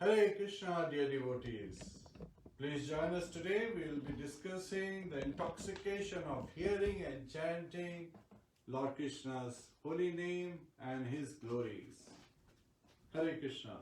Hare Krishna, dear devotees. Please join us today. We will be discussing the intoxication of hearing and chanting Lord Krishna's holy name and his glories. Hare Krishna.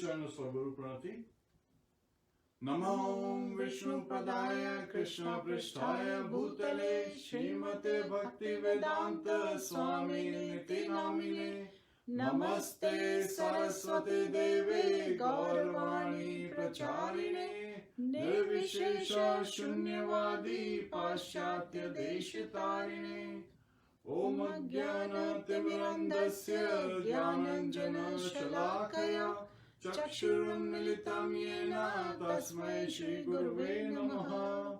join us for Guru Pranati. Namo Vishnu Padaya Krishna Pristhaya Bhutale Srimate Bhakti Vedanta Swami Niti Namine Namaste Saraswati Deve Gauravani Pracharine Nirvishesha Shunyavadi Paschatya Deshitarine Om Jnana Timirandasya Jnananjana Shalakaya Chakshurunmilitam Yena Tasmai Shri Gurve Namaha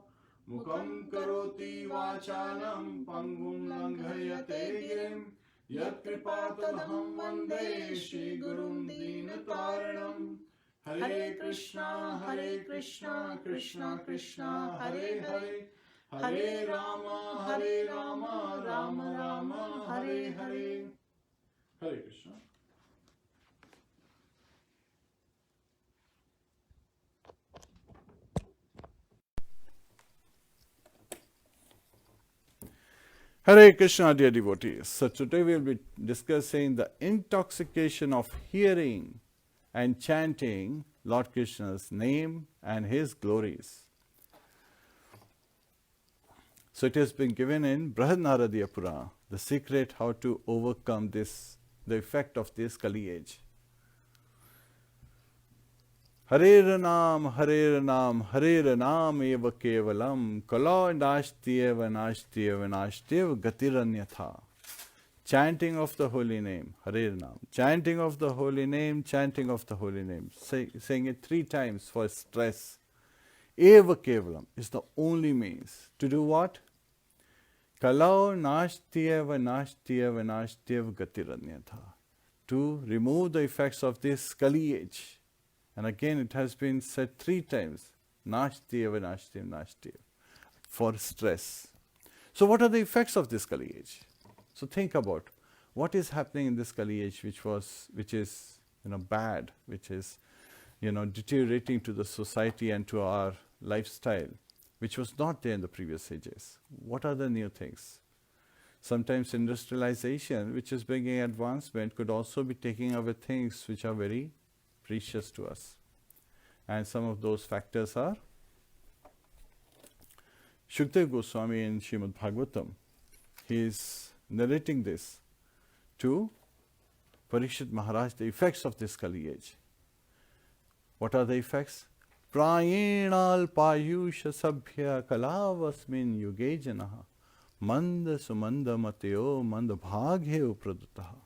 Mukam Karoti Vachalam Pangum Langhayate Girim Yat Kripatadham Vande Shri Gurum Dinataranam Hare Krishna Krishna Krishna Hare Hare Hare Rama Rama Rama Hare Hare. Hare Krishna. Hare Krishna, dear devotees. So today we will be discussing the intoxication of hearing and chanting Lord Krishna's name and his glories. So it has been given in Brihad Naradiya Purana, the secret how to overcome this, the effect of this Kali age. Hare Ranam, Hare Ranam, Hare Ranam eva kevalam, kala nashtyeva nashtyeva nashtyeva gatiranyatha. Chanting of the holy name, Hare Ranam. Chanting of the holy name, chanting of the holy name. Saying it 3 times for stress. Eva kevalam is the only means. To do what? Kala nashtyeva nashtyeva nashtyeva gatiranyatha. To remove the effects of this Kali age. And again it has been said 3 times, nashtyeva nashtyeva nashtyeva, for stress. So what are the effects of this Kali age? So think about what is happening in this Kali age which is bad, which is deteriorating to the society and to our lifestyle, which was not there in the previous ages. What are the new things? Sometimes industrialization, which is bringing advancement, could also be taking away things which are very precious to us. And some of those factors are Shukdev Goswami in Srimad Bhagavatam. He is narrating this to Parikshit Maharaj, the effects of this Kali age. What are the effects? Prayenal payusha sabhya kalavasmin yuge janaha manda sumanda mateo manda bhaghe upradutaha.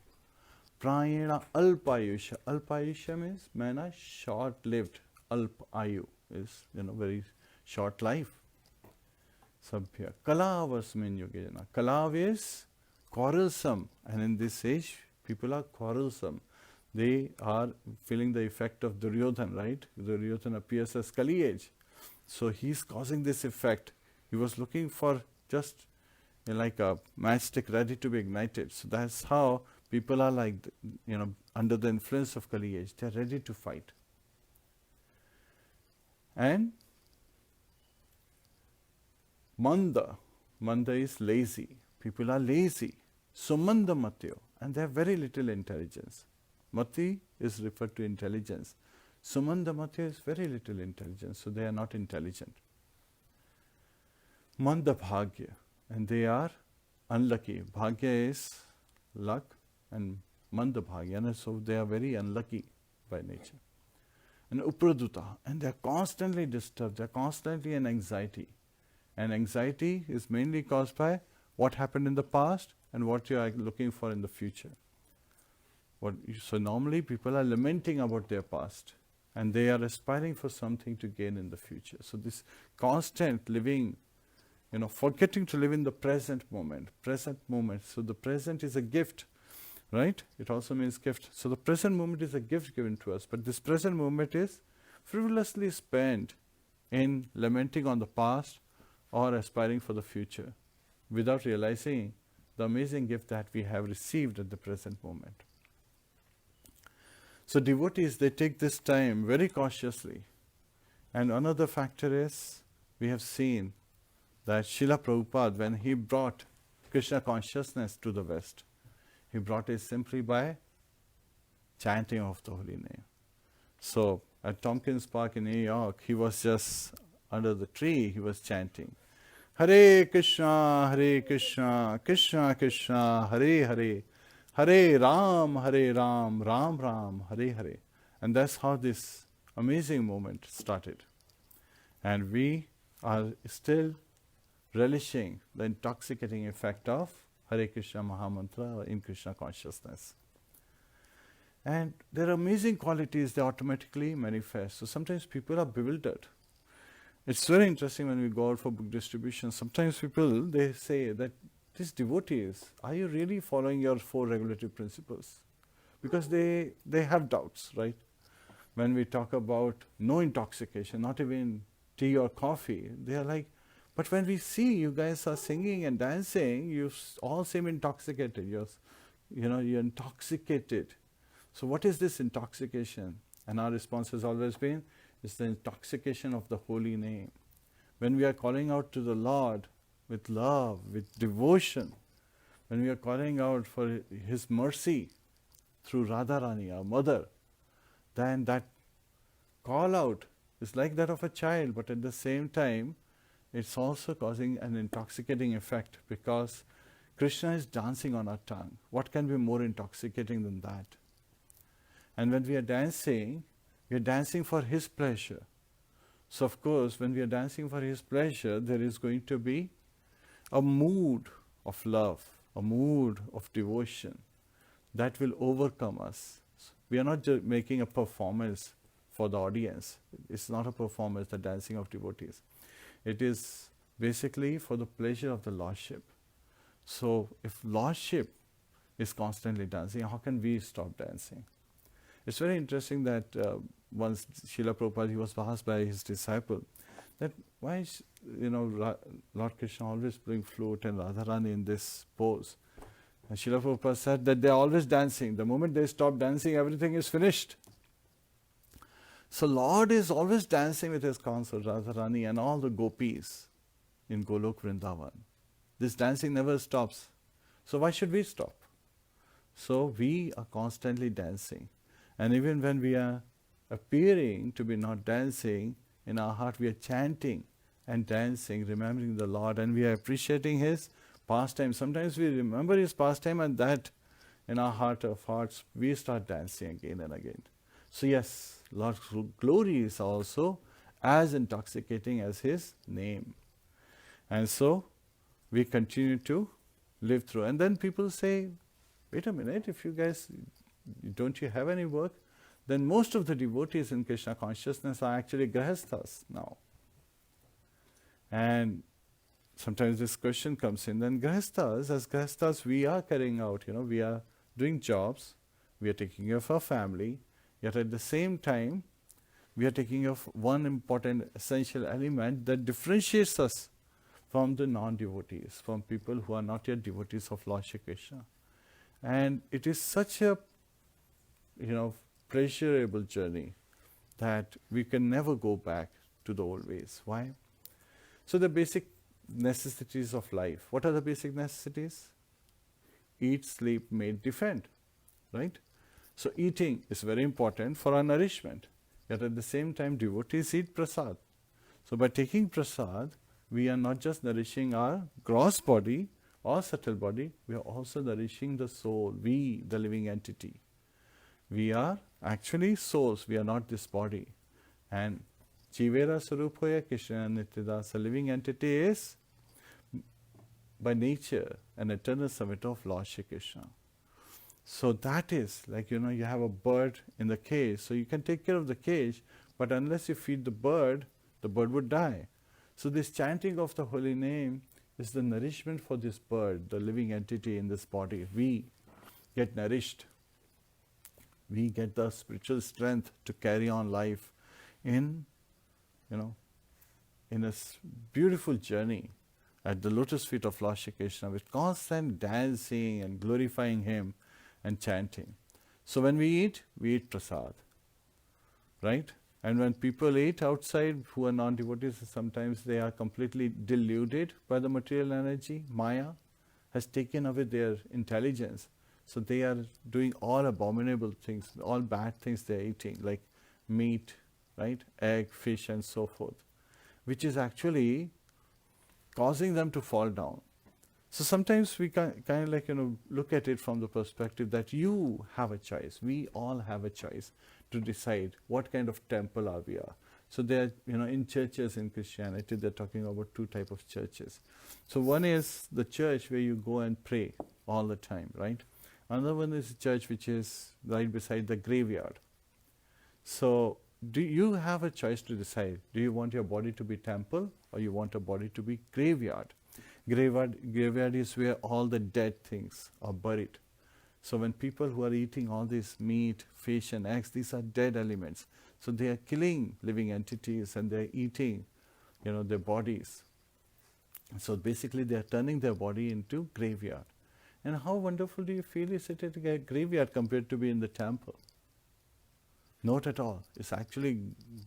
Prayena alpayusha. Alpayusha means man is short-lived. Alpayu is very short life. Sabhya. Kalavasmin yogena. Kalav is quarrelsome, and in this age people are quarrelsome. They are feeling the effect of Duryodhan, right? Duryodhan appears as Kali age. So he is causing this effect. He was looking for just like a matchstick ready to be ignited. So that's how people are like, under the influence of Kali age. They are ready to fight. And Manda. Manda is lazy. People are lazy. Sumanda matyo. And they have very little intelligence. Mati is referred to intelligence. Sumanda matyo is very little intelligence. So they are not intelligent. Manda bhagya. And they are unlucky. Bhagya is luck. And manda bhagya, and so they are very unlucky by nature. And upraduta, and they are constantly disturbed, they are constantly in anxiety. And anxiety is mainly caused by what happened in the past and what you are looking for in the future. So normally people are lamenting about their past and they are aspiring for something to gain in the future. So this constant living, forgetting to live in the present moment. So the present is a gift. Right? It also means gift. So the present moment is a gift given to us, but this present moment is frivolously spent in lamenting on the past or aspiring for the future without realizing the amazing gift that we have received at the present moment. So devotees, they take this time very cautiously. And another factor is, we have seen that Srila Prabhupada, when he brought Krishna consciousness to the West, he brought it simply by chanting of the holy name. So at Tompkins Park in New York, he was just under the tree, he was chanting, Hare Krishna, Krishna Krishna, Hare Hare, Hare Ram, Ram Ram, Hare Hare. And that's how this amazing moment started. And we are still relishing the intoxicating effect of Hare Krishna Mahamantra in Krishna consciousness. And there are amazing qualities, they automatically manifest. So sometimes people are bewildered. It's very interesting when we go out for book distribution. Sometimes people, they say that these devotees, are you really following your 4 regulative principles? Because they have doubts, right? When we talk about no intoxication, not even tea or coffee, they are like, but when we see you guys are singing and dancing, you all seem intoxicated. You're intoxicated. So what is this intoxication? And our response has always been, it's the intoxication of the holy name. When we are calling out to the Lord with love, with devotion, when we are calling out for His mercy through Radharani, our mother, then that call out is like that of a child, but at the same time, it's also causing an intoxicating effect because Krishna is dancing on our tongue. What can be more intoxicating than that? And when we are dancing for His pleasure. So of course, when we are dancing for His pleasure, there is going to be a mood of love, a mood of devotion that will overcome us. We are not just making a performance for the audience. It's not a performance, the dancing of devotees. It is basically for the pleasure of the Lordship. So if Lordship is constantly dancing, how can we stop dancing? It's very interesting that once Srila Prabhupada, he was asked by his disciple that why is, Lord Krishna always playing flute and Radharani in this pose. And Srila Prabhupada said that they are always dancing. The moment they stop dancing, everything is finished. So Lord is always dancing with His consort, Radharani, and all the gopis in Golok Vrindavan. This dancing never stops. So why should we stop? So we are constantly dancing. And even when we are appearing to be not dancing, in our heart we are chanting and dancing, remembering the Lord, and we are appreciating His pastime. Sometimes we remember His pastime, and that in our heart of hearts, we start dancing again and again. So yes, Lord's glory is also as intoxicating as His name. And so we continue to live through. And then people say, wait a minute, if you guys, don't you have any work? Then most of the devotees in Krishna consciousness are actually grahasthas now. And sometimes this question comes in, then grahasthas, as grahasthas we are carrying out, we are doing jobs, we are taking care of our family, yet at the same time, we are taking care of one important essential element that differentiates us from the non-devotees, from people who are not yet devotees of Lord Shri Krishna. And it is such a, pleasurable journey that we can never go back to the old ways. Why? So the basic necessities of life. What are the basic necessities? Eat, sleep, mate, defend. Right? So eating is very important for our nourishment. Yet at the same time, devotees eat prasad. So by taking prasad, we are not just nourishing our gross body or subtle body, we are also nourishing the soul, we, the living entity. We are actually souls, we are not this body. And Jivera Sarupoya Krishna Nityadas, a living entity, is by nature an eternal summit of Lord Shri Krishna. So that is like, you have a bird in the cage, so you can take care of the cage, but unless you feed the bird would die. So this chanting of the holy name is the nourishment for this bird, the living entity in this body. We get nourished. We get the spiritual strength to carry on life in a beautiful journey at the lotus feet of Lord Shri Krishna with constant dancing and glorifying Him and chanting. So when we eat prasad, right? And when people eat outside who are non-devotees, sometimes they are completely deluded by the material energy. Maya has taken away their intelligence. So they are doing all abominable things, all bad things they are eating, like meat, right? Egg, fish, and so forth, which is actually causing them to fall down. So sometimes we kind of like, look at it from the perspective that you have a choice. We all have a choice to decide what kind of temple are we are. So there, in churches in Christianity, they're talking about two types of churches. So one is the church where you go and pray all the time, right? Another one is a church which is right beside the graveyard. So do you have a choice to decide? Do you want your body to be temple or you want a body to be graveyard? Graveyard is where all the dead things are buried. So when people who are eating all this meat, fish and eggs, these are dead elements. So they are killing living entities and they are eating, their bodies. So basically they are turning their body into graveyard. And how wonderful do you feel is it at a graveyard compared to be in the temple? Not at all. It's actually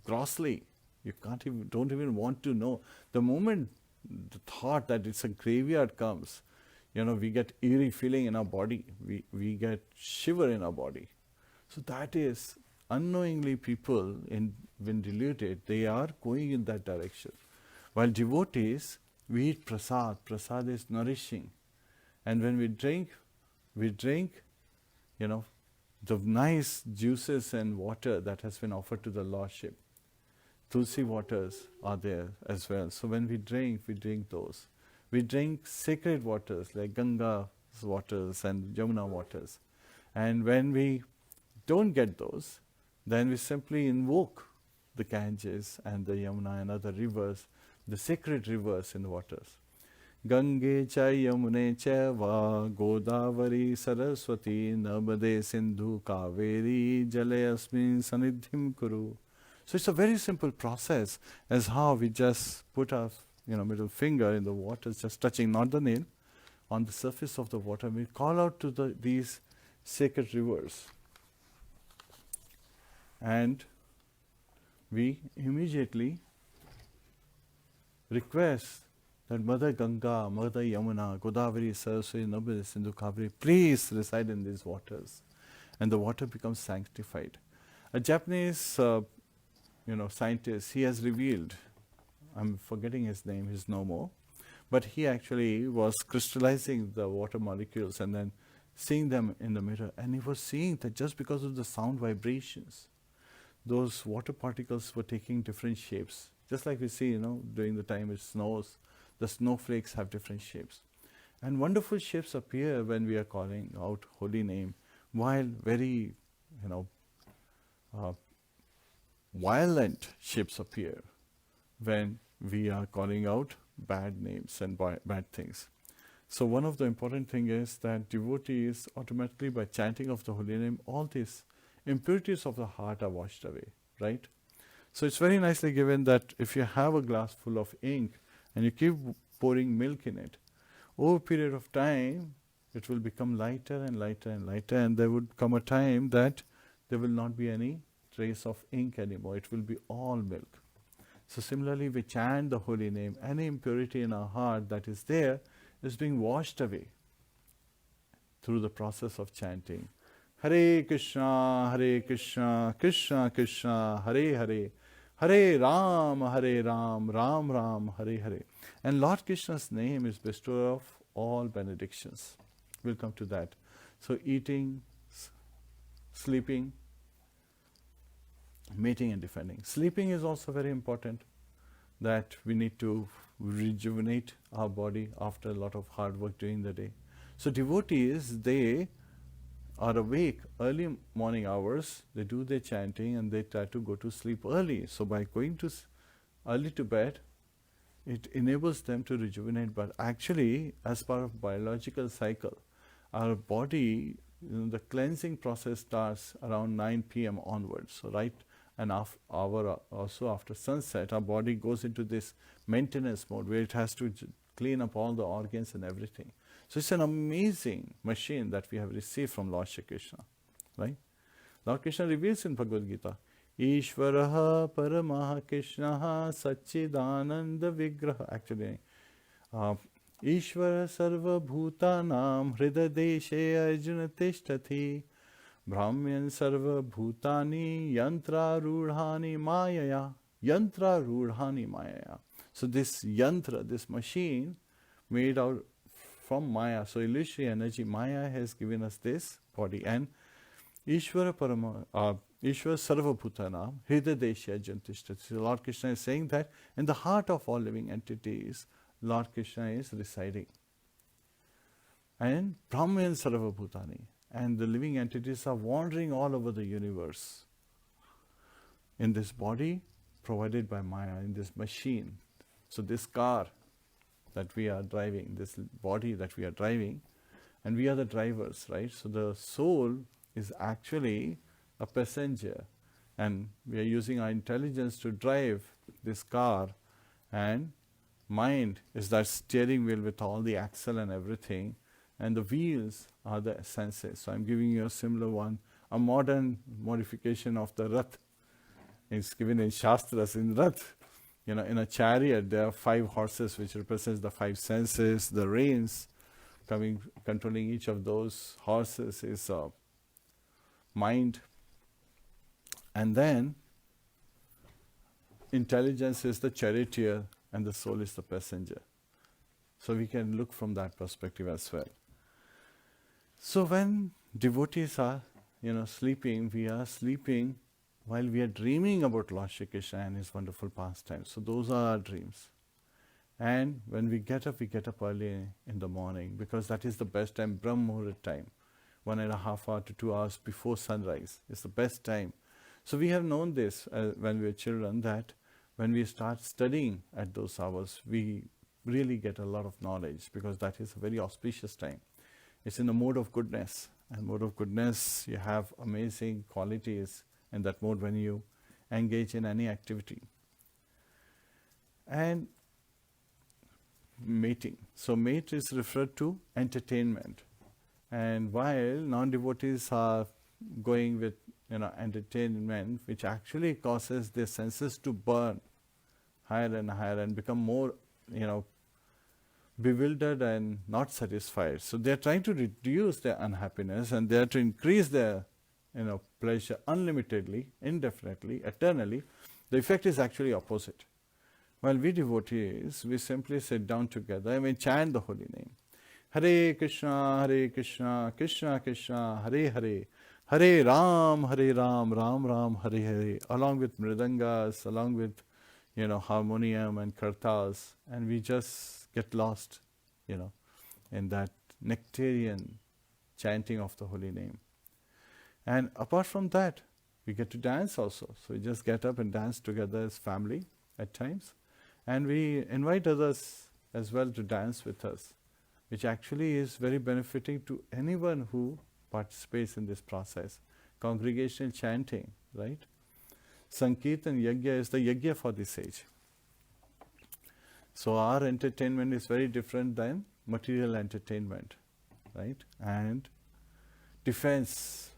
grossly. You don't even want to know. The moment the thought that it's a graveyard comes, we get eerie feeling in our body. We get shiver in our body. So that is unknowingly people when deluded, they are going in that direction. While devotees, we eat prasad. Prasad is nourishing. And when we drink, the nice juices and water that has been offered to the Lordship. Tulsi waters are there as well. So when we drink those. We drink sacred waters like Ganga's waters and Yamuna waters. And when we don't get those, then we simply invoke the Ganges and the Yamuna and other rivers, the sacred rivers in the waters. Gange cha yamune cha va Godavari Saraswati Nabade Sindhu Kaveri Jale Asmin Sanidhim Kuru. So it's a very simple process as how we just put our middle finger in the water, just touching not the nail, on the surface of the water. We call out to these sacred rivers. And we immediately request that Mother Ganga, Mother Yamuna, Godavari, Saraswati, Nabade, Sindhu, Kaveri, please reside in these waters. And the water becomes sanctified. A Japanese scientist, he has revealed, I'm forgetting his name, he's no more, but he actually was crystallizing the water molecules and then seeing them in the mirror. And he was seeing that just because of the sound vibrations, those water particles were taking different shapes. Just like we see, during the time it snows, the snowflakes have different shapes. And wonderful shapes appear when we are calling out holy name, while very, violent shapes appear when we are calling out bad names and bad things. So one of the important thing is that devotees automatically, by chanting of the holy name, all these impurities of the heart are washed away, right? So it's very nicely given that if you have a glass full of ink and you keep pouring milk in it, over a period of time, it will become lighter and lighter and lighter, and there would come a time that there will not be any trace of ink anymore. It will be all milk. So similarly, we chant the holy name. Any impurity in our heart that is there is being washed away through the process of chanting. Hare Krishna, Krishna Krishna, Hare Hare, Hare Ram, Ram Ram, Hare Hare. And Lord Krishna's name is bestower of all benedictions. We'll come to that. So eating, sleeping, mating and defending. Sleeping is also very important, that we need to rejuvenate our body after a lot of hard work during the day. So devotees, they are awake early morning hours, they do their chanting and they try to go to sleep early. So by going to early to bed, it enables them to rejuvenate. But actually, as part of biological cycle, our body, the cleansing process starts around 9 p.m. onwards. So right an hour or so after sunset, our body goes into this maintenance mode where it has to clean up all the organs and everything. So it's an amazing machine that we have received from Lord Shri Krishna, right? Lord Krishna reveals in Bhagavad Gita, Ishvaraha Paramaha Krishnaha Satchidananda Vigraha. Actually, Ishvara Sarva Bhutanam Hridadeshe Arjuna Tishtati Brahmyan sarva bhutani yantra rudhani mayaya. Yantra rudhani mayaya. So this yantra, this machine made out from Maya. So illusory energy, Maya has given us this body. And Ishvara Sarva Bhutana Hridadeshya Jantishta. So Lord Krishna is saying that in the heart of all living entities, Lord Krishna is residing. And Brahman Sarva Bhutani. And the living entities are wandering all over the universe in this body provided by Maya, in this machine. So this car that we are driving, this body that we are driving, and we are the drivers, right? So the soul is actually a passenger, and we are using our intelligence to drive this car, and mind is that steering wheel with all the axle and everything, and the wheels are the senses. So I'm giving you a similar one, a modern modification of the Rath. It's given in Shastras. In Rath, in a chariot, there are 5 horses which represents the 5 senses. The reins controlling each of those horses is mind. And then intelligence is the charioteer and the soul is the passenger. So we can look from that perspective as well. So when devotees are, sleeping, we are sleeping while we are dreaming about Lord Shri Krishna and his wonderful pastimes. So those are our dreams. And when we get up early in the morning, because that is the best time, Brahm Muhurat time, 1.5 hours to 2 hours before sunrise is the best time. So we have known this when we were children, that when we start studying at those hours, we really get a lot of knowledge, because that is a very auspicious time. It's in the mode of goodness. And mode of goodness, you have amazing qualities in that mode when you engage in any activity. And mating. So mate is referred to entertainment. And while non-devotees are going with entertainment, which actually causes their senses to burn higher and become more bewildered and not satisfied. So they are trying to reduce their unhappiness, and they are to increase their pleasure unlimitedly, indefinitely, eternally. The effect is actually opposite. While we devotees, we simply sit down together and we chant the holy name. Hare Krishna, Krishna Krishna, Hare Hare, Hare Ram, Ram Ram, Hare Hare, along with mridangas, along with harmonium and kartas, and we just get lost, in that nectarian chanting of the holy name. And apart from that, we get to dance also. So we just get up and dance together as family at times. And we invite others as well to dance with us, which actually is very benefiting to anyone who participates in this process. Congregational chanting, right? Sankirtan Yajna is the Yajna for this age. So our entertainment is very different than material entertainment, right? And defense.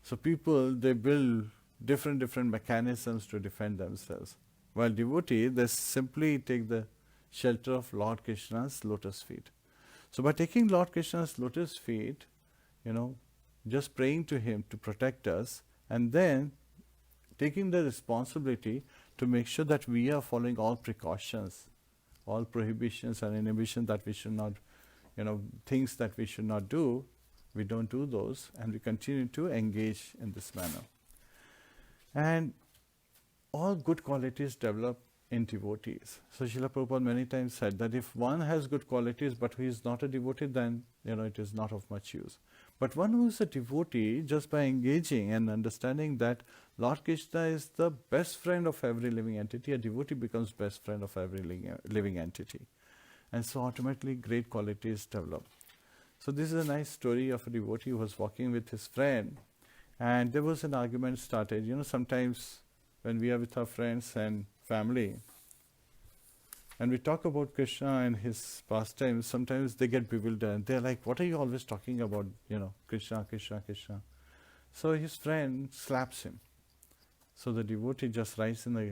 So people, they build different mechanisms to defend themselves. While devotees, they simply take the shelter of Lord Krishna's lotus feet. So by taking Lord Krishna's lotus feet, just praying to him to protect us, and then taking the responsibility to make sure that we are following all precautions, all prohibitions and inhibitions that we should not, things that we should not do, we don't do those, and we continue to engage in this manner. And all good qualities develop in devotees. So Srila Prabhupada many times said that if one has good qualities but he is not a devotee, then it is not of much use. But one who is a devotee, just by engaging and understanding that Lord Krishna is the best friend of every living entity, a devotee becomes best friend of every living entity. And so automatically great qualities develop. So this is a nice story of a devotee who was walking with his friend, and there was an argument started. Sometimes when we are with our friends and family, and we talk about Krishna and his pastimes, sometimes they get bewildered. And they're like, what are you always talking about? Krishna, Krishna, Krishna. So his friend slaps him. So the devotee just writes in the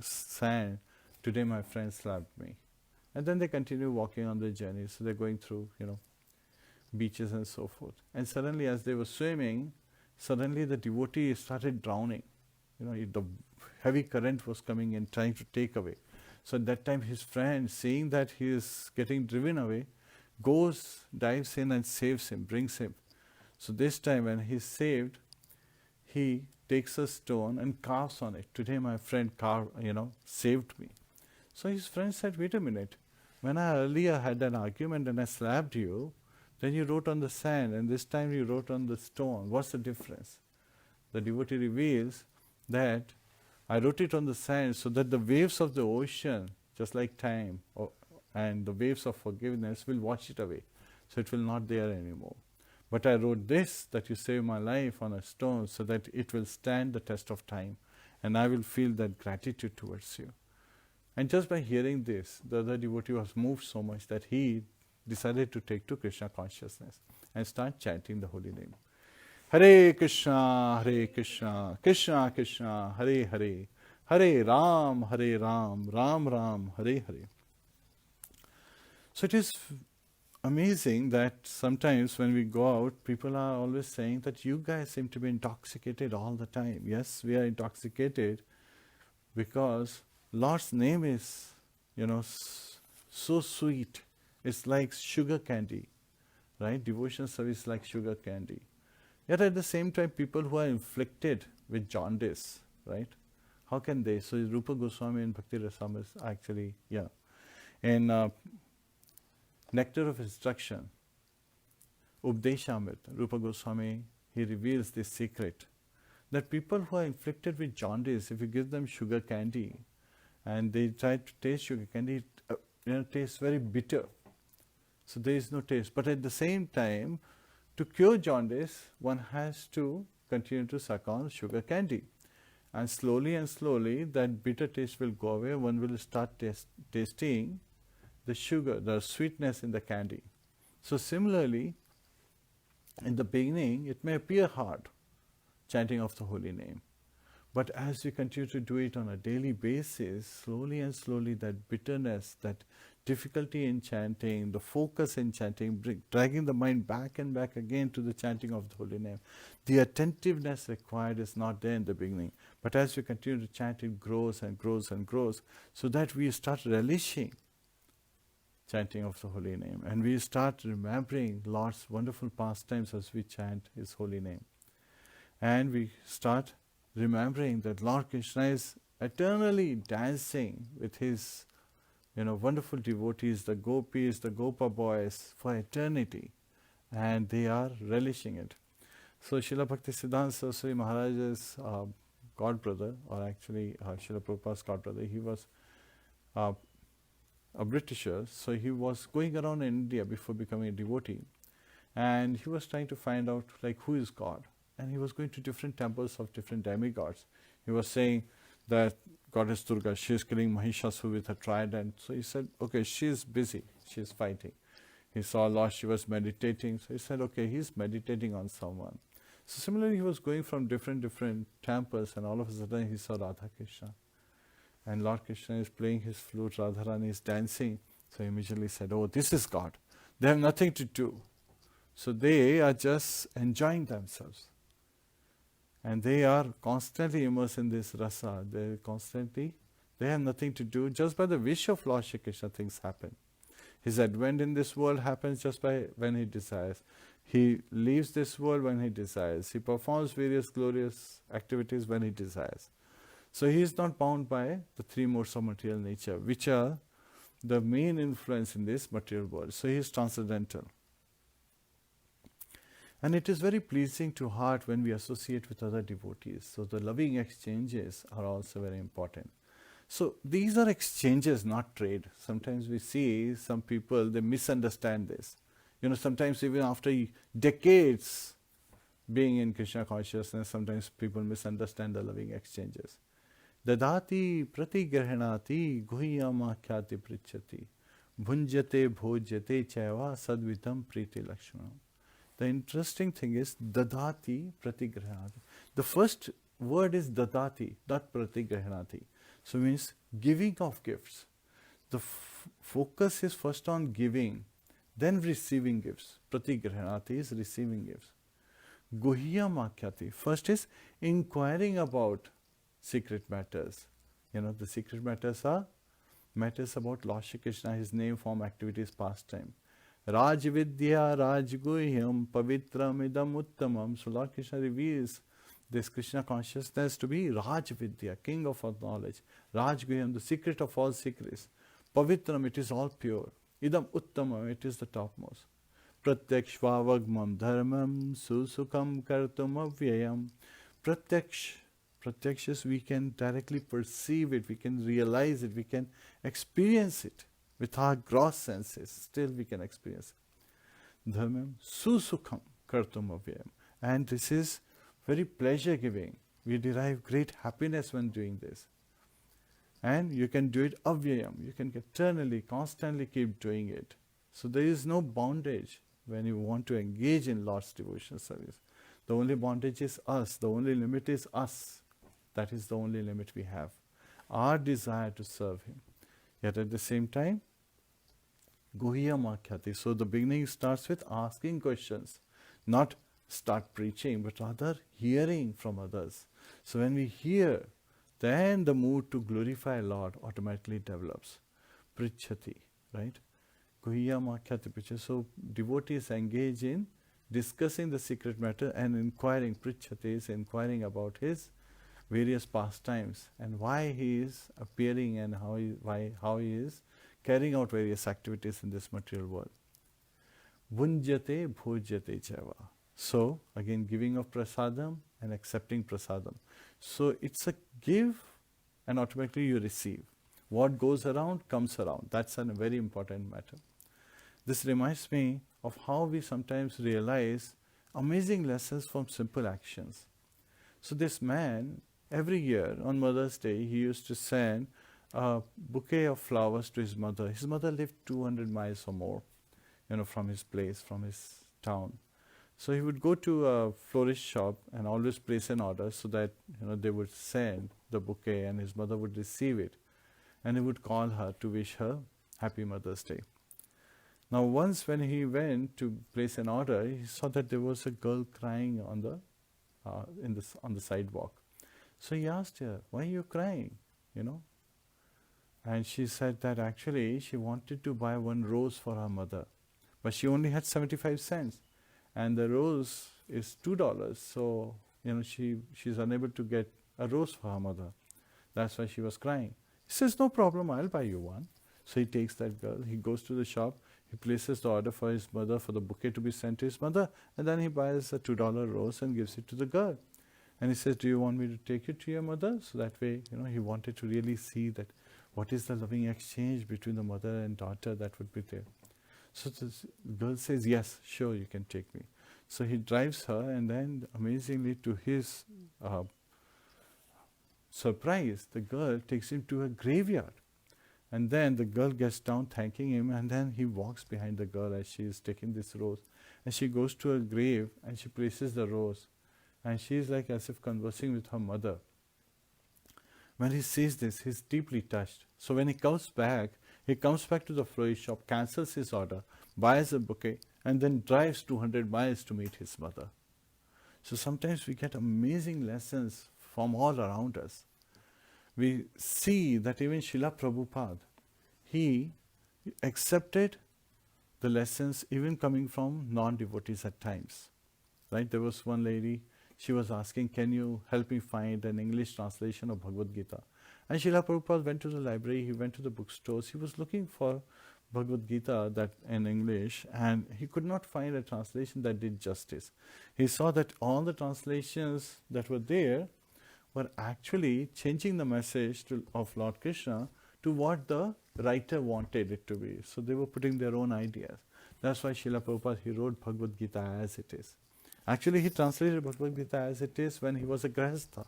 sand, today my friend slapped me. And then they continue walking on their journey. So they're going through, beaches and so forth. And suddenly as they were swimming, suddenly the devotee started drowning. The heavy current was coming and trying to take away. So at that time his friend, seeing that he is getting driven away, goes, dives in and saves him, brings him. So this time when he's saved, he takes a stone and carves on it. Today my friend saved me. So his friend said, wait a minute, when I earlier had an argument and I slapped you, then you wrote on the sand and this time you wrote on the stone. What's the difference? The devotee reveals that I wrote it on the sand so that the waves of the ocean, just like time, and the waves of forgiveness will wash it away. So it will not there anymore. But I wrote this, that you saved my life, on a stone so that it will stand the test of time and I will feel that gratitude towards you. And just by hearing this, the other devotee was moved so much that he decided to take to Krishna consciousness and start chanting the holy name. Hare Krishna, Krishna Krishna, Hare Hare, Hare Ram, Ram Ram, Hare Hare. So it is amazing that sometimes when we go out, people are always saying that you guys seem to be intoxicated all the time. Yes, we are intoxicated because Lord's name is, so sweet. It's like sugar candy, right? Devotion service is like sugar candy. Yet at the same time, people who are inflicted with jaundice, right? How can they? So Rupa Goswami and Bhakti Rasamrita is actually, in Nectar of Instruction, Updeshamrit, Rupa Goswami, he reveals this secret, that people who are inflicted with jaundice, if you give them sugar candy, and they try to taste sugar candy, it tastes very bitter. So there is no taste. But at the same time, to cure jaundice, one has to continue to suck on sugar candy. And slowly, that bitter taste will go away. One will start tasting the sugar, the sweetness in the candy. So similarly, in the beginning, it may appear hard, chanting of the holy name. But as we continue to do it on a daily basis, slowly that bitterness, that difficulty in chanting, the focus in chanting, dragging the mind back and back again to the chanting of the holy name. The attentiveness required is not there in the beginning. But as we continue to chant, it grows and grows and grows, so that we start relishing chanting of the holy name. And we start remembering Lord's wonderful pastimes as we chant His holy name. And we start remembering that Lord Krsna is eternally dancing with His wonderful devotees, the gopis, the gopa boys, for eternity. And they are relishing it. So Srila Bhaktisiddhanta Saraswati Maharaj's god brother, or actually Srila Prabhupada's god brother, he was a Britisher, so he was going around in India before becoming a devotee, and he was trying to find out who is God, and he was going to different temples of different demigods. He was saying that Goddess Durga, she is killing Mahishasura with her trident. So he said, okay, she is busy, she is fighting. He saw Lord Shiva was meditating, so he said, okay, he is meditating on someone. So similarly, he was going from different temples, and all of a sudden he saw Radha Krishna. And Lord Krishna is playing his flute, Radharani is dancing. So he immediately said, oh, this is God. They have nothing to do. So they are just enjoying themselves. And they are constantly immersed in this rasa. They have nothing to do. Just by the wish of Lord Shri Krishna, things happen. His advent in this world happens just by when he desires. He leaves this world when he desires. He performs various glorious activities when he desires. So he is not bound by the three modes of material nature, which are the main influence in this material world. So he is transcendental. And it is very pleasing to heart when we associate with other devotees. So the loving exchanges are also very important. So these are exchanges, not trade. Sometimes we see some people, they misunderstand this. Sometimes even after decades being in Krishna consciousness, sometimes people misunderstand the loving exchanges. Dadati pratigrahanati guhyamakyati prichati bhunjate bhojate chaiva sadvitam priti lakshmanam. The interesting thing is dadati pratigrahanati. The first word is dadati, not pratigrahanati. So means giving of gifts. The focus is first on giving, then receiving gifts. Pratigrahanati is receiving gifts. Guhyamakyati. First is inquiring about secret matters. The secret matters are matters about Lord Shri Krishna, his name, form, activities, pastime. Raj Vidya Raj Guhyam Pavitram Idam Uttamam. So Lord Krishna reveals this Krishna consciousness to be Raj Vidya, king of all knowledge. Raj Guhyam, the secret of all secrets. Pavitram, it is all pure. Idam Uttamam, it is the topmost. Pratyakshvavagmam dharmam susukam kartum avyayam. Pratyakshas, we can directly perceive it, we can realize it, we can experience it with our gross senses. Still we can experience it. Dharmam susukam kartum avyayam. And this is very pleasure giving. We derive great happiness when doing this. And you can do it avyayam. You can eternally, constantly keep doing it. So there is no bondage when you want to engage in Lord's devotional service. The only bondage is us. The only limit is us. That is the only limit we have. Our desire to serve Him. Yet at the same time, Guhyamakyati. So the beginning starts with asking questions. Not start preaching, but rather hearing from others. So when we hear, then the mood to glorify Lord automatically develops. Prichati, right? Guhyamakyati Prichati. So devotees engage in discussing the secret matter and inquiring. Prichati is inquiring about his various pastimes and why he is appearing and how he is carrying out various activities in this material world. Bhunjate bhujate java. So again, giving of prasadam and accepting prasadam. So it's a give and automatically you receive. What goes around comes around. That's a very important matter. This reminds me of how we sometimes realize amazing lessons from simple actions. So this man, every year on Mother's Day, he used to send a bouquet of flowers to his mother. His mother lived 200 miles or more, from his place, from his town. So he would go to a florist shop and always place an order so that they would send the bouquet and his mother would receive it. And he would call her to wish her Happy Mother's Day. Now once when he went to place an order, he saw that there was a girl crying on the sidewalk. So he asked her, "Why are you crying?" And she said that actually she wanted to buy one rose for her mother, but she only had 75 cents. And the rose is $2, so she's unable to get a rose for her mother. That's why she was crying. He says, "No problem, I'll buy you one." So he takes that girl, he goes to the shop, he places the order for his mother, for the bouquet to be sent to his mother, and then he buys a $2 rose and gives it to the girl. And he says, "Do you want me to take it to your mother?" So that way, he wanted to really see that what is the loving exchange between the mother and daughter that would be there. So the girl says, "Yes, sure, you can take me." So he drives her, and then amazingly to his surprise, the girl takes him to a graveyard. And then the girl gets down thanking him, and then he walks behind the girl as she is taking this rose. And she goes to a grave and she places the rose. And she is like as if conversing with her mother. When he sees this, he's deeply touched. So when he comes back to the florist shop, cancels his order, buys a bouquet, and then drives 200 miles to meet his mother. So sometimes we get amazing lessons from all around us. We see that even Srila Prabhupada, he accepted the lessons even coming from non-devotees at times. Right? There was one lady, she was asking, "Can you help me find an English translation of Bhagavad Gita?" And Srila Prabhupada went to the library, he went to the bookstores, he was looking for Bhagavad Gita that in English, and he could not find a translation that did justice. He saw that all the translations that were there were actually changing the message of Lord Krishna to what the writer wanted it to be. So they were putting their own ideas. That's why Srila Prabhupada, he wrote Bhagavad Gita as it is. Actually, he translated Bhagavad Gita as it is when he was a Grahastha.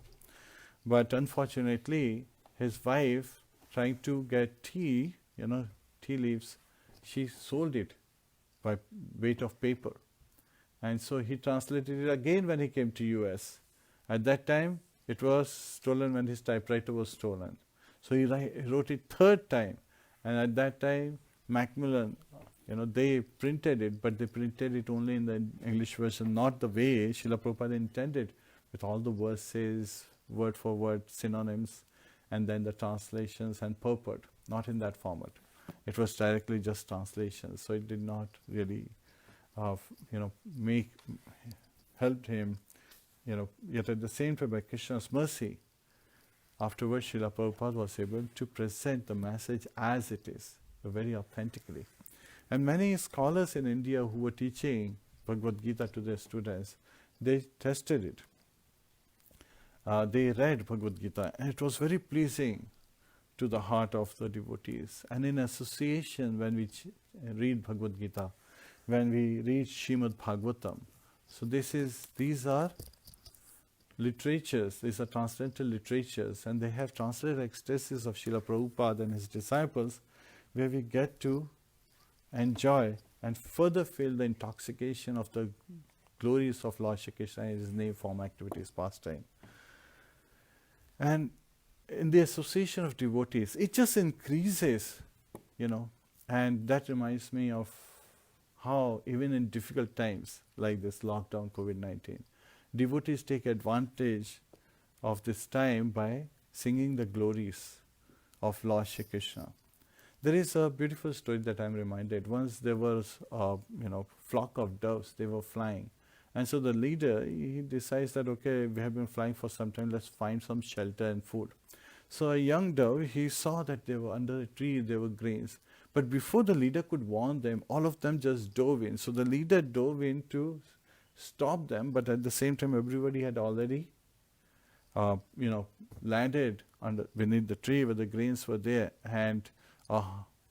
But unfortunately, his wife, trying to get tea leaves, she sold it by weight of paper. And so he translated it again when he came to US. At that time, it was stolen when his typewriter was stolen. So he wrote it third time. And at that time, Macmillan, they printed it, but they printed it only in the English version, not the way Srila Prabhupada intended, with all the verses, word for word, synonyms, and then the translations and purport, not in that format. It was directly just translations, so it did not really, helped him, yet at the same time, by Krishna's mercy, afterwards Srila Prabhupada was able to present the message as it is, very authentically. And many scholars in India who were teaching Bhagavad Gita to their students, they tested it. They read Bhagavad Gita, and it was very pleasing to the heart of the devotees. And in association, when we read Bhagavad Gita, when we read Srimad Bhagavatam, so these are literatures, these are transcendental literatures, and they have translated ecstasies of Srila Prabhupada and his disciples, where we get to enjoy and further feel the intoxication of the glories of Lord Shri Krishna in his name, form, activities, pastime. And in the association of devotees, it just increases, and that reminds me of how even in difficult times like this lockdown, COVID-19, devotees take advantage of this time by singing the glories of Lord Shri Krishna. There is a beautiful story that I'm reminded. Once there was a flock of doves, they were flying. And so the leader, he decides that, okay, we have been flying for some time, let's find some shelter and food. So a young dove, he saw that they were under a tree, there were grains. But before the leader could warn them, all of them just dove in. So the leader dove in to stop them, but at the same time everybody had already landed beneath the tree where the grains were there, and a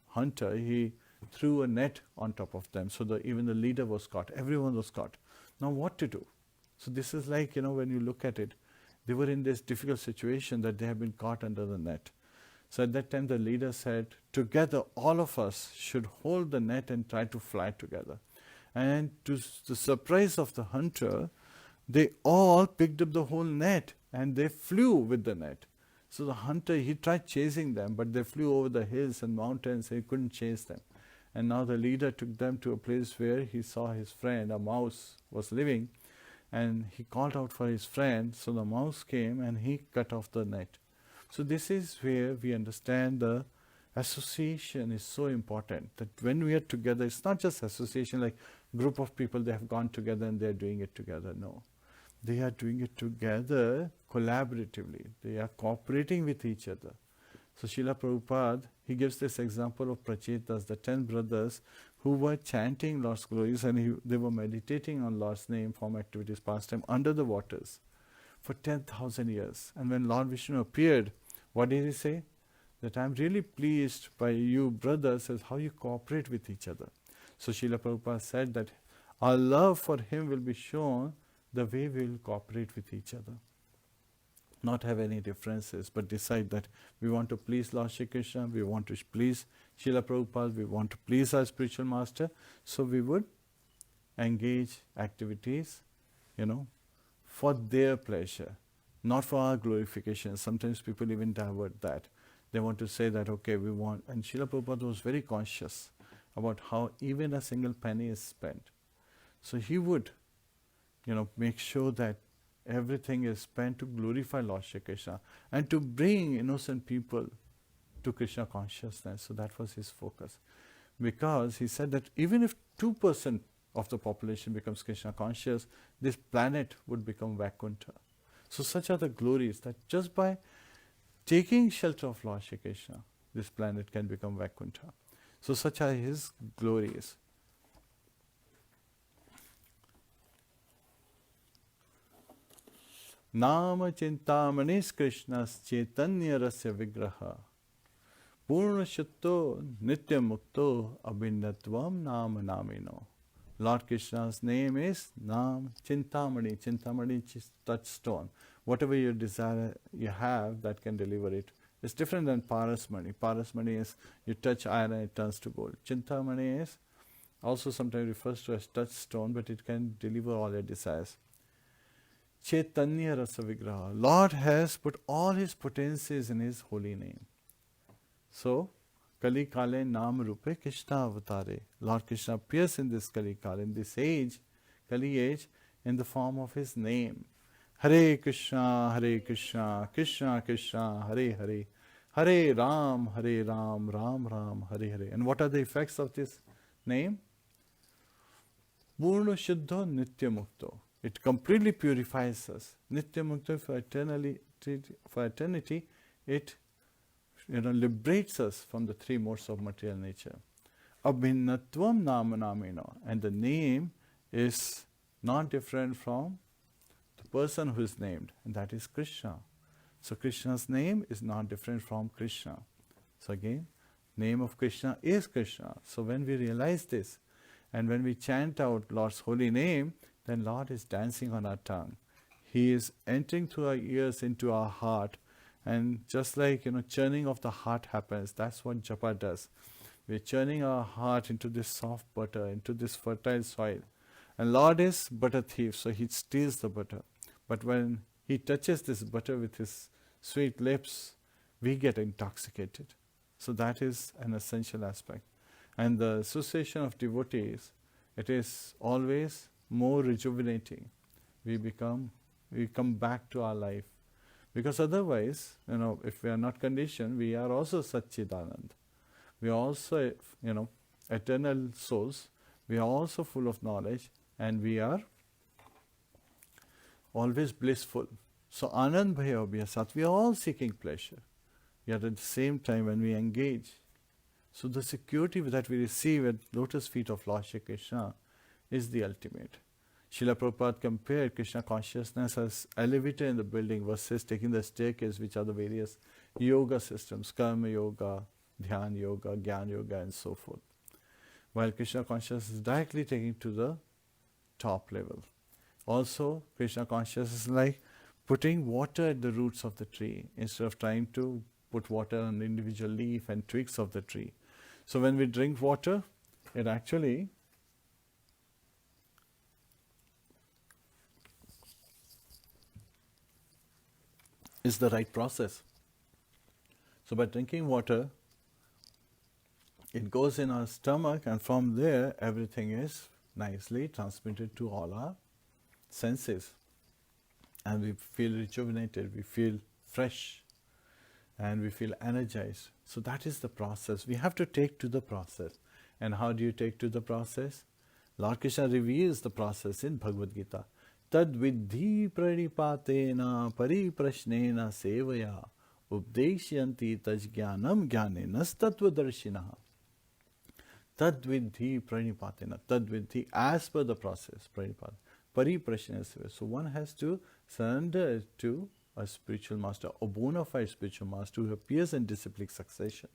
hunter, he threw a net on top of them, so that even the leader was caught, everyone was caught. Now what to do? So this is like, when you look at it, they were in this difficult situation that they have been caught under the net. So at that time the leader said, together all of us should hold the net and try to fly together. And to the surprise of the hunter, they all picked up the whole net and they flew with the net. So the hunter, he tried chasing them, but they flew over the hills and mountains, and he couldn't chase them. And now the leader took them to a place where he saw his friend, a mouse, was living, and he called out for his friend. So the mouse came and he cut off the net. So this is where we understand the association is so important, that when we are together, it's not just association like group of people, they have gone together and they're doing it together. No. They are doing it together collaboratively. They are cooperating with each other. So Srila Prabhupada, he gives this example of Prachetas, the 10 brothers who were chanting Lord's glories, and they were meditating on Lord's name, form, activities, pastime under the waters for 10,000 years. And when Lord Vishnu appeared, what did he say? That I'm really pleased by you brothers as how you cooperate with each other. So Srila Prabhupada said that our love for him will be shown the way we will cooperate with each other. Not have any differences, but decide that we want to please Lord Shri Krishna, we want to please Srila Prabhupada, we want to please our spiritual master. So we would engage activities, for their pleasure, not for our glorification. Sometimes people even divert that. They want to say that, okay, we want, and Srila Prabhupada was very conscious about how even a single penny is spent. So he would, make sure that everything is spent to glorify Lord Shri Krishna and to bring innocent people to Krishna consciousness. So that was his focus. Because he said that even if 2% of the population becomes Krishna conscious, this planet would become Vaikuntha. So such are the glories that just by taking shelter of Lord Shri Krishna, this planet can become Vaikuntha. So such are his glories. Nama Chintamani's Krishna's Chaitanya Rasya Vigraha Purna Shatto Nitya Mukto Abhinatvam Nama Namino. Lord Krishna's name is Nam Chintamani. Chintamani is touchstone. Whatever your desire you have, that can deliver it. It's different than Parasmani. Parasmani is you touch iron and it turns to gold. Chintamani is also sometimes refers to as touchstone, but it can deliver all your desires. Chaitanya Rasa Vigraha. Lord has put all his potencies in his holy name. So, Kali Kale Nam Rupe Krishna Avatare. Lord Krishna appears in this Kali Kale, in this age, Kali age, in the form of his name. Hare Krishna, Krishna Krishna, Hare Hare. Hare Ram, Ram Ram, Hare Hare. And what are the effects of this name? Purna Shuddha Nitya Mukto. It completely purifies us. Nitya Mukta for eternity, it liberates us from the three modes of material nature. Abhinatvam Nama Namino. And the name is not different from the person who is named, and that is Krishna. So Krishna's name is not different from Krishna. So again, name of Krishna is Krishna. So when we realize this, and when we chant out Lord's holy name, then Lord is dancing on our tongue. He is entering through our ears into our heart. And just like, churning of the heart happens, that's what japa does. We're churning our heart into this soft butter, into this fertile soil. And Lord is butter thief, so he steals the butter. But when he touches this butter with his sweet lips, we get intoxicated. So that is an essential aspect. And the association of devotees, it is always more rejuvenating. We come back to our life. Because otherwise, if we are not conditioned, we are also Satchidanand. We are also, eternal souls. We are also full of knowledge, and we are always blissful. So Anand Bhaya Abhyasat, we are all seeking pleasure. Yet at the same time, when we engage, so the security that we receive at lotus feet of Lord Shri Krishna is the ultimate. Srila Prabhupada compared Krishna consciousness as elevator in the building versus taking the staircase, which are the various yoga systems, karma yoga, dhyana yoga, jnana yoga, and so forth. While Krishna consciousness is directly taking to the top level. Also, Krishna consciousness is like putting water at the roots of the tree instead of trying to put water on the individual leaf and twigs of the tree. So when we drink water, it actually is the right process. So by drinking water, it goes in our stomach, and from there everything is nicely transmitted to all our senses. And we feel rejuvenated, we feel fresh, and we feel energized. So that is the process. We have to take to the process. And how do you take to the process? Lord Krishna reveals the process in Bhagavad Gita. Tad vidhi pranipatena pariprashnena sevaya updeshyanti tajjnanam jnanenas tattvadarshinaha. Tad vidhi pranipatena. Tad vidhi, as per the process, pranipatena. Pariprashnena sevaya. So one has to surrender to a spiritual master, a bona fide spiritual master who appears in disciplic succession,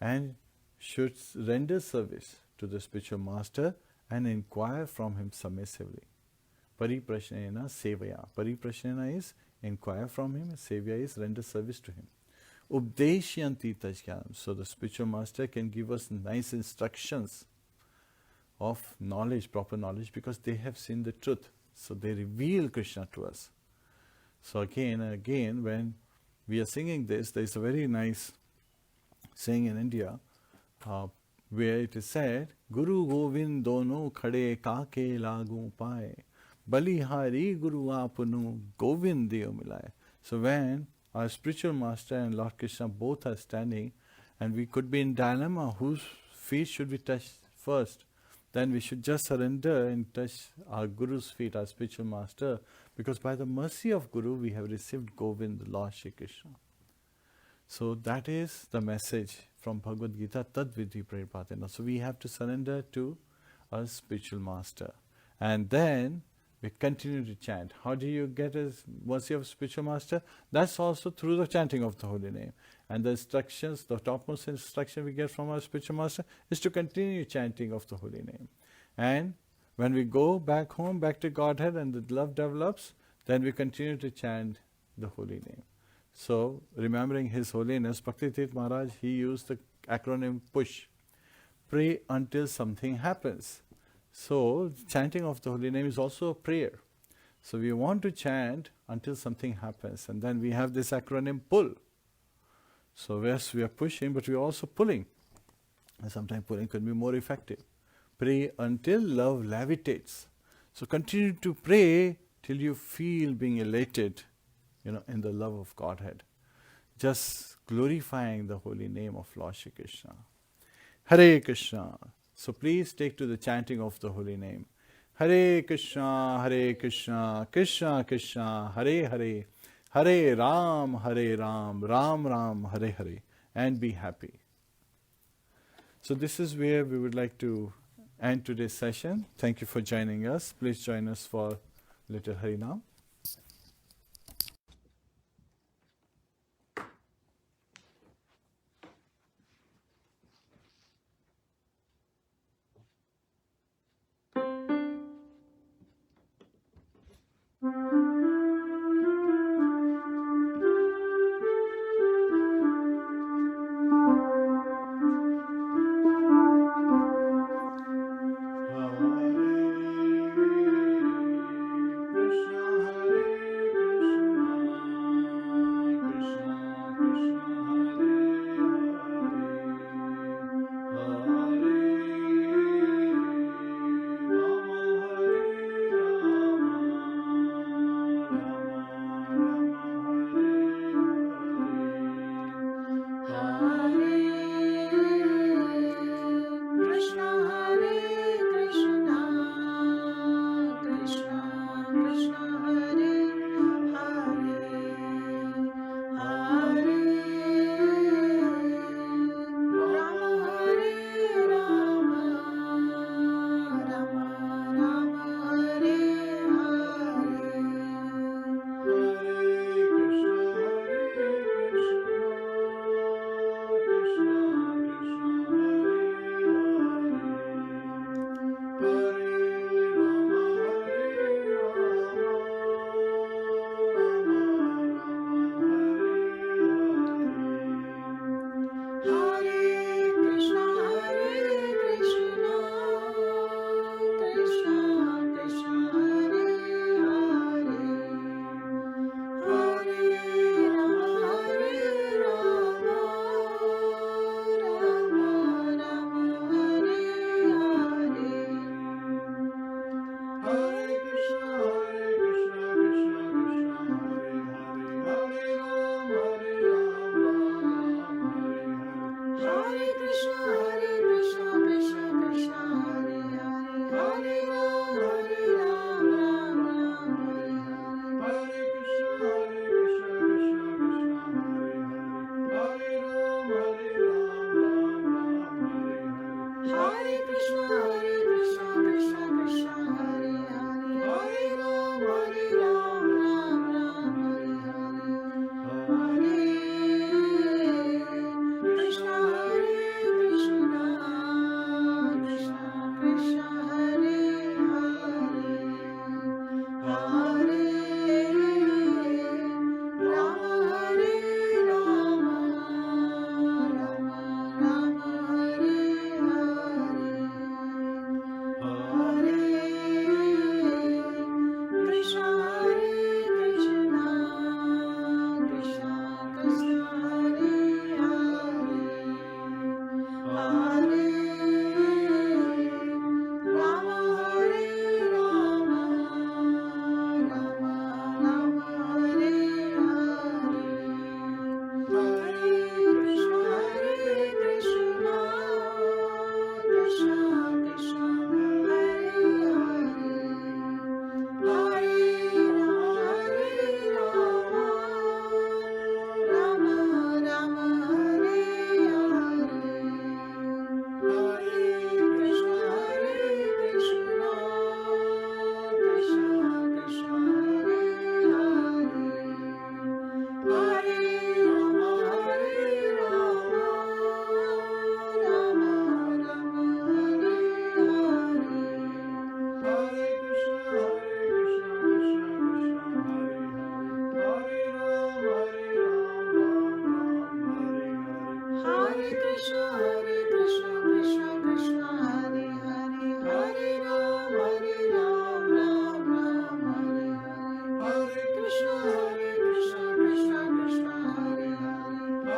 and should render service to the spiritual master and inquire from him submissively. Pariprashnena sevaya. Pariprashnena is inquire from him, sevaya is render service to him. Updeshyanti tajjnanam. So the spiritual master can give us nice instructions of knowledge, proper knowledge, because they have seen the truth. So they reveal Krishna to us. So again and again, when we are singing this, there is a very nice saying in India where it is said, Guru Govind dono khade kake lagu paye, balihari Guru apunu Govind deo milaye. So when our spiritual master and Lord Krishna both are standing, and we could be in dilemma, whose feet should we touch first? Then we should just surrender and touch our Guru's feet, our spiritual master, because by the mercy of Guru we have received Govind, Lord Shri Krishna. So that is the message from Bhagavad Gita, Tad Vidhi Pranipatena. So we have to surrender to our spiritual master. And then we continue to chant. How do you get a mercy of spiritual master? That's also through the chanting of the holy name. And the instructions, the topmost instruction we get from our spiritual master is to continue chanting of the holy name. And when we go back home, back to Godhead, and the love develops, then we continue to chant the holy name. So, remembering His Holiness, Bhakti Tirth Maharaj, he used the acronym PUSH. Pray until something happens. So, chanting of the holy name is also a prayer. So, we want to chant until something happens. And then we have this acronym PULL. So yes, we are pushing, but we are also pulling. And sometimes pulling can be more effective. Pray until love levitates. So continue to pray till you feel being elated, in the love of Godhead. Just glorifying the holy name of Lord Shri Krishna. Hare Krishna. So please take to the chanting of the holy name. Hare Krishna, Krishna Krishna, Hare Hare, Hare Ram, Ram Ram, Hare Hare, and be happy. So this is where we would like to end today's session. Thank you for joining us. Please join us for little Harinam.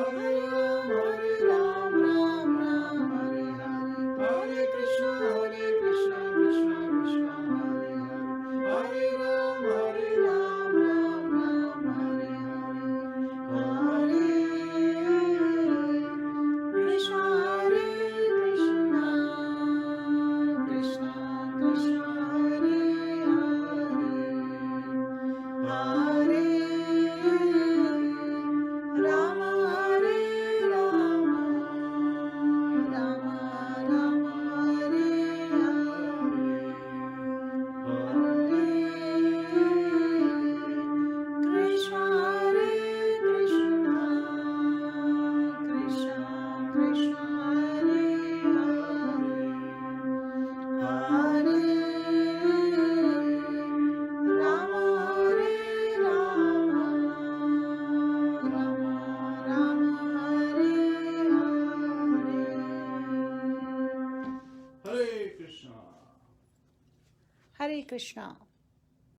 Hare Krishna.